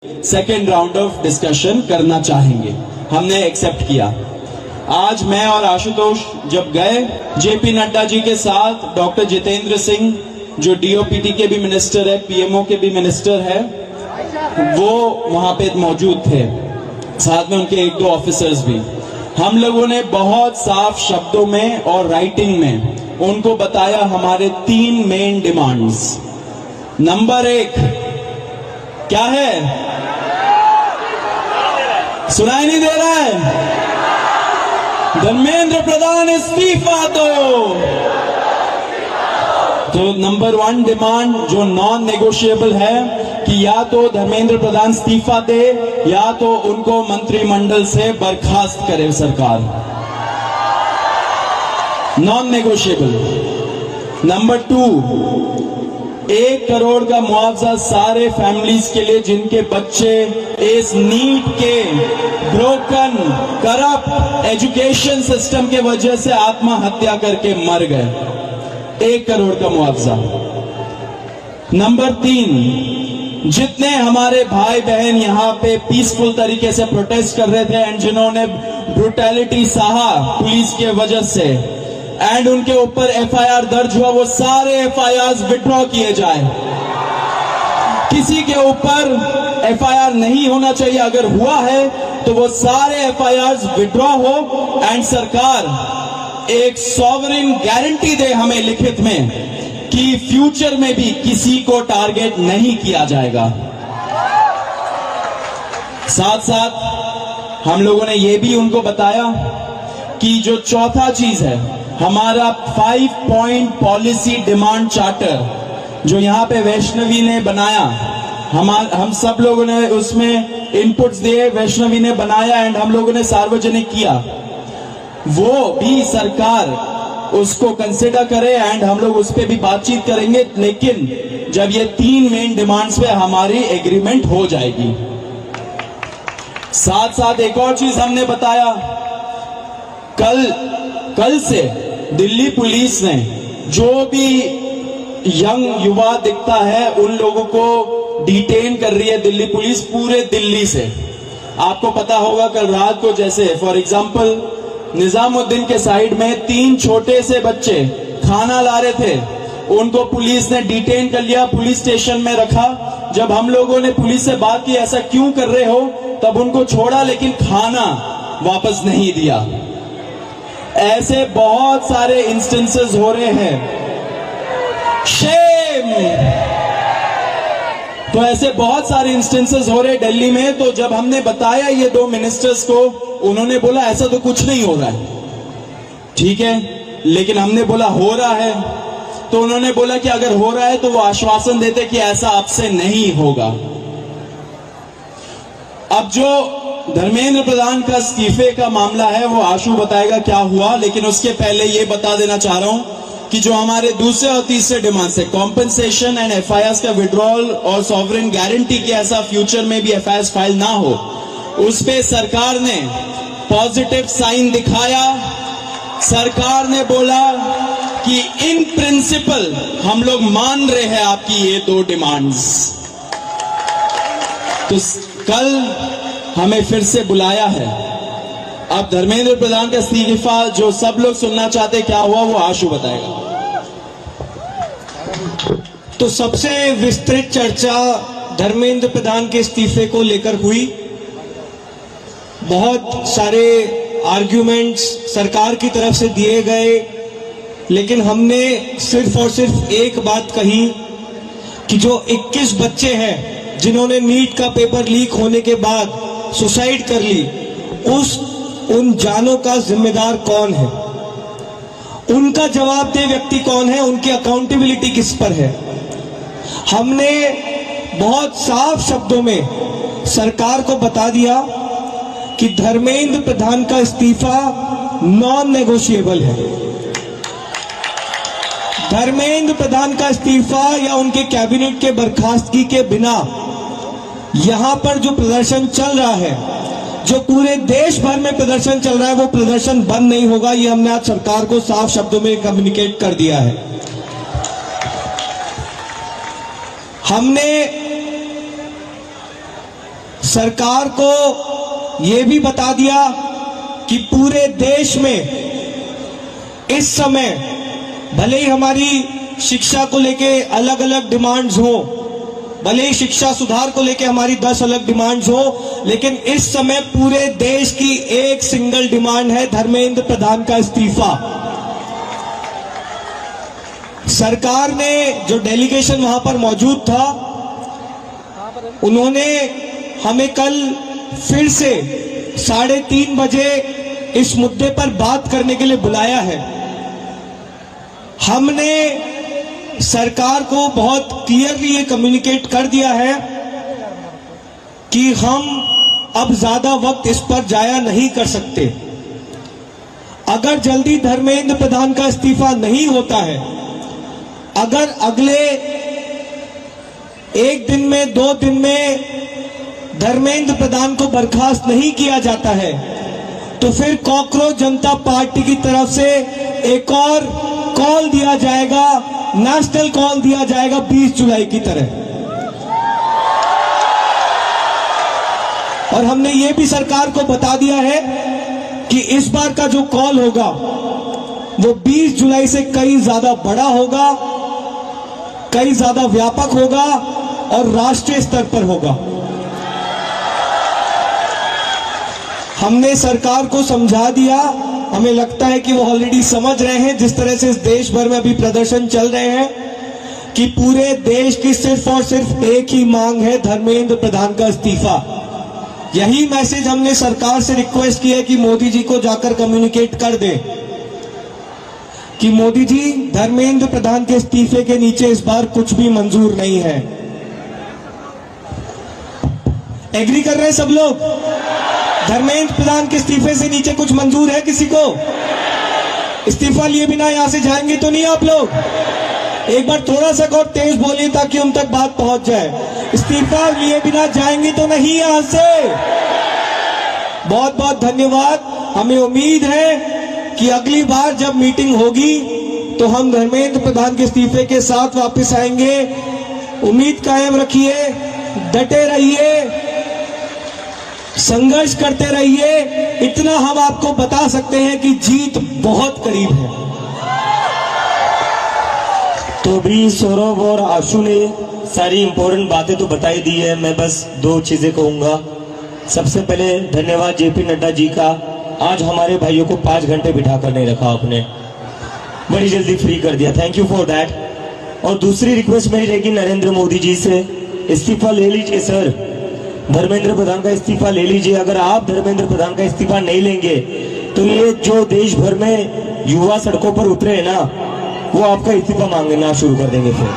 Second round of discussion करना चाहेंगे। हमने एक्सेप्ट किया। आज मैं और आशुतोष जब गए जेपी नड्डा जी के साथ, डॉक्टर जितेंद्र सिंह जो डीओपीटी के भी मिनिस्टर है, पीएमओ के भी मिनिस्टर है, वो वहां पे मौजूद थे, साथ में उनके एक दो ऑफिसर्स भी। हम लोगों ने बहुत साफ शब्दों में और राइटिंग में उनको बताया हमारे 3 मेन डिमांड्स। नंबर 1 क्या है? सुनाई नहीं दे रहा है? धर्मेंद्र प्रधान इस्तीफा दो। तो नंबर 1 डिमांड जो नॉन नेगोशिएबल है कि या तो धर्मेंद्र प्रधान इस्तीफा दे या तो उनको मंत्रिमंडल से बर्खास्त करे सरकार। Non negotiable. नंबर 2, 1 करोड़ का मुआवजा सारे फैमिलीज के लिए जिनके बच्चे इस नीट के ब्रोकन करप्ट एजुकेशन सिस्टम के वजह से आत्महत्या करके मर गए। 1 करोड़ का मुआवजा। नंबर 3, जितने हमारे भाई बहन यहाँ पे पीसफुल तरीके से प्रोटेस्ट कर रहे थे एंड जिन्होंने ब्रुटैलिटी सहा पुलिस के वजह से एंड उनके ऊपर एफआईआर दर्ज हुआ, वो सारे एफआईआर विड्रॉ किए जाए। किसी के ऊपर एफआईआर नहीं होना चाहिए, अगर हुआ है तो वो सारे एफआईआर विड्रॉ हो एंड सरकार एक सॉवरेन गारंटी दे हमें लिखित में कि फ्यूचर में भी किसी को टारगेट नहीं किया जाएगा। साथ साथ हम लोगों ने ये भी उनको बताया कि जो चौथा चीज है हमारा 5 पॉइंट पॉलिसी डिमांड चार्टर जो यहां पे वैष्णवी ने बनाया, हम सब लोगों ने उसमें इनपुट्स दिए, वैष्णवी ने बनाया एंड हम लोगों ने सार्वजनिक किया, वो भी सरकार उसको कंसिडर करे एंड हम लोग उस पर भी बातचीत करेंगे, लेकिन जब ये 3 मेन डिमांड्स पे हमारी एग्रीमेंट हो जाएगी। साथ साथ एक और चीज हमने बताया, कल से दिल्ली पुलिस ने जो भी यंग युवा दिखता है उन लोगों को डिटेन कर रही है दिल्ली पुलिस पूरे दिल्ली से। आपको पता होगा कल रात को जैसे फॉर एग्जांपल निजामुद्दीन के साइड में 3 छोटे से बच्चे खाना ला रहे थे, उनको पुलिस ने डिटेन कर लिया, पुलिस स्टेशन में रखा। जब हम लोगों ने पुलिस से बात की ऐसा क्यों कर रहे हो, तब उनको छोड़ा लेकिन खाना वापस नहीं दिया। ऐसे बहुत सारे इंस्टेंसेस हो रहे हैं। शेम। तो ऐसे बहुत सारे इंस्टेंसेस हो रहे दिल्ली में। तो जब हमने बताया ये 2 मिनिस्टर्स को, उन्होंने बोला ऐसा तो कुछ नहीं हो रहा है। ठीक है, लेकिन हमने बोला हो रहा है, तो उन्होंने बोला कि अगर हो रहा है तो वो आश्वासन देते कि ऐसा आपसे नहीं होगा। अब जो धर्मेंद्र प्रधान का इस्तीफे का मामला है वो आशु बताएगा क्या हुआ, लेकिन उसके पहले ये बता देना चाह रहा हूं कि जो हमारे दूसरे और तीसरे डिमांड्स है, कॉम्पेंसेशन एंड एफआईआर का विड्रॉल और सॉवरेन गारंटी की ऐसा फ्यूचर में भी एफआईआर फाइल ना हो, उस पे सरकार ने पॉजिटिव साइन दिखाया। सरकार ने बोला कि इन प्रिंसिपल हम लोग मान रहे हैं आपकी ये 2 डिमांड्स। तो कल हमें फिर से बुलाया है। अब धर्मेंद्र प्रधान का इस्तीफा जो सब लोग सुनना चाहते क्या हुआ वो आशु बताएगा। तो सबसे विस्तृत चर्चा धर्मेंद्र प्रधान के इस्तीफे को लेकर हुई। बहुत सारे आर्ग्यूमेंट्स सरकार की तरफ से दिए गए, लेकिन हमने सिर्फ और सिर्फ एक बात कही कि जो 21 बच्चे हैं जिन्होंने नीट का पेपर लीक होने के बाद सुसाइड कर ली, उन जानों का जिम्मेदार कौन है, उनका जवाबदेह व्यक्ति कौन है, उनकी अकाउंटेबिलिटी किस पर है। हमने बहुत साफ शब्दों में सरकार को बता दिया कि धर्मेंद्र प्रधान का इस्तीफा नॉन नेगोशिएबल है। धर्मेंद्र प्रधान का इस्तीफा या उनके कैबिनेट के बर्खास्तगी के बिना यहां पर जो प्रदर्शन चल रहा है, जो पूरे देश भर में प्रदर्शन चल रहा है, वो प्रदर्शन बंद नहीं होगा। ये हमने आज सरकार को साफ शब्दों में कम्युनिकेट कर दिया है। हमने सरकार को ये भी बता दिया कि पूरे देश में इस समय भले ही हमारी शिक्षा को लेके अलग अलग डिमांड्स हो, भले ही शिक्षा सुधार को लेके हमारी 10 अलग डिमांड्स हो, लेकिन इस समय पूरे देश की एक सिंगल डिमांड है, धर्मेंद्र प्रधान का इस्तीफा। सरकार ने जो डेलीगेशन वहां पर मौजूद था, उन्होंने हमें कल फिर से 3:30 बजे इस मुद्दे पर बात करने के लिए बुलाया है। हमने सरकार को बहुत क्लियरली ये कम्युनिकेट कर दिया है कि हम अब ज्यादा वक्त इस पर जाया नहीं कर सकते। अगर जल्दी धर्मेंद्र प्रधान का इस्तीफा नहीं होता है, अगर अगले 1 दिन में 2 दिन में धर्मेंद्र प्रधान को बर्खास्त नहीं किया जाता है, तो फिर कॉकरोच जनता पार्टी की तरफ से एक और कॉल दिया जाएगा, नेशनल कॉल दिया जाएगा 20 जुलाई की तरह। और हमने ये भी सरकार को बता दिया है कि इस बार का जो कॉल होगा वो 20 जुलाई से कई ज्यादा बड़ा होगा, कई ज्यादा व्यापक होगा और राष्ट्रीय स्तर पर होगा। हमने सरकार को समझा दिया, हमें लगता है कि वो ऑलरेडी समझ रहे हैं, जिस तरह से इस देश भर में अभी प्रदर्शन चल रहे हैं, कि पूरे देश की सिर्फ और सिर्फ एक ही मांग है, धर्मेंद्र प्रधान का इस्तीफा। यही मैसेज हमने सरकार से रिक्वेस्ट की है कि मोदी जी को जाकर कम्युनिकेट कर दें कि मोदी जी, धर्मेंद्र प्रधान के इस्तीफे के नीचे इस बार कुछ भी मंजूर नहीं है। एग्री कर रहे हैं सब लोग? धर्मेंद्र प्रधान के इस्तीफे से नीचे कुछ मंजूर है किसी को? इस्तीफा लिए बिना यहां से जाएंगे तो नहीं आप लोग? एक बार थोड़ा सा और तेज बोलिए ताकि उन तक बात पहुंच जाए। इस्तीफा लिए बिना जाएंगे तो नहीं यहां से? बहुत बहुत धन्यवाद। हमें उम्मीद है कि अगली बार जब मीटिंग होगी तो हम धर्मेंद्र प्रधान के इस्तीफे के साथ वापस आएंगे। उम्मीद कायम रखिए, डटे रहिए, संघर्ष करते रहिए। इतना हम आपको बता सकते हैं कि जीत बहुत करीब है। तो भी सौरभ और आशु ने सारी इंपॉर्टेंट बातें तो बताई दी है। मैं बस 2 चीजें कहूंगा। सबसे पहले धन्यवाद जेपी नड्डा जी का, आज हमारे भाइयों को 5 घंटे बिठा कर नहीं रखा आपने, बड़ी जल्दी फ्री कर दिया, थैंक यू फॉर दैट। और दूसरी रिक्वेस्ट मेरी रहेगी नरेंद्र मोदी जी से, इस्तीफा ले लीजिए सर, धर्मेंद्र प्रधान का इस्तीफा ले लीजिए। अगर आप धर्मेंद्र प्रधान का इस्तीफा नहीं लेंगे तो ये जो देश भर में युवा सड़कों पर उतरे हैं ना, वो आपका इस्तीफा मांगना शुरू कर देंगे फिर।